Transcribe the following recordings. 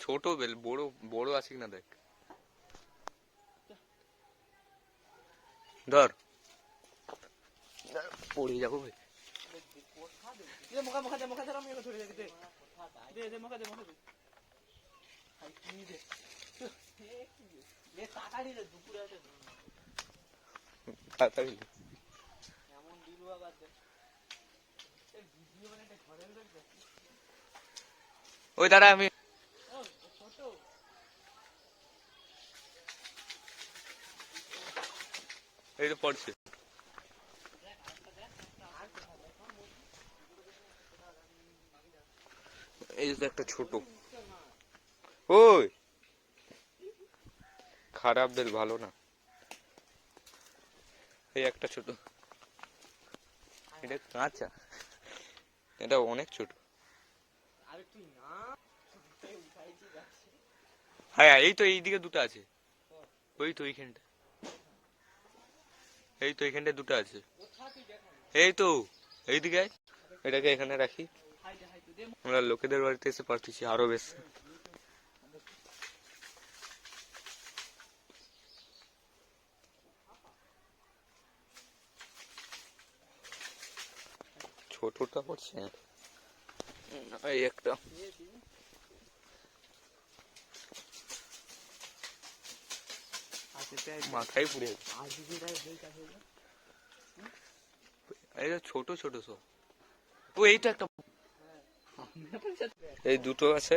ছোট বেল, বড় বড় আছে কিনা দেখ। ধর, পড়ে যাবো ভাই। ওই দাঁড়া, আমি এই তো পড়ছে। এই তো একটা ছোট। ওই খারাপ বেল, ভালো না। এই একটা ছোট, এটা কাঁচা, এটা অনেক ছোট। হ্যাঁ, এই তো এইদিকে দুটো আছে। ওই তো এইখানটা, এই তো এইখানটা দুটো আছে। এই তো এইদিকে আয়। এটাকে এখানে রাখি, আমরা লোকেদের বাড়িতে এসে পারতেছি আরো বেশি। ছোটটা পড়ছে, এই একটা মাথায় পুড়ে এই ছোট ছোট সব। ও এইটা একটা, এই দুটো আছে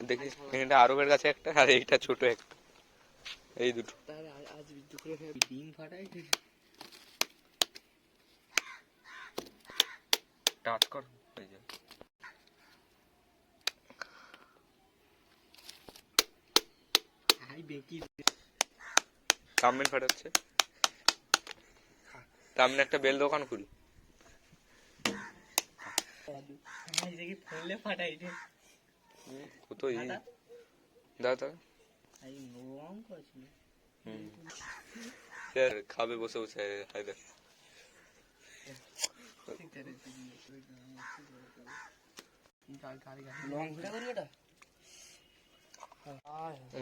দেখি, এখানটা আরবের কাছে একটা, আর এইটা ছোট একটা, এই দুটো। ডিম ফাটাই টাচ কর, হয়ে যাবে। তামিল ফাটাচ্ছে, তামিল একটা বেল দোকান খুলি। কত দাদা খাবে বসে বসে।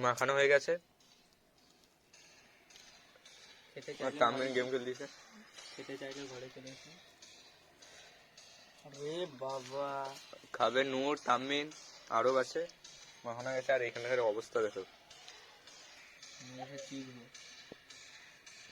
মাখানো হয়ে গেছে, তামিল গেম খেল দিছে। খেতে চাইলে ঘরে চলে আসে। আরে বাবা, খাবে নূর, তামিল, আরব আছে, মাখানো গেছে। আর এখানকার অবস্থা দেখো।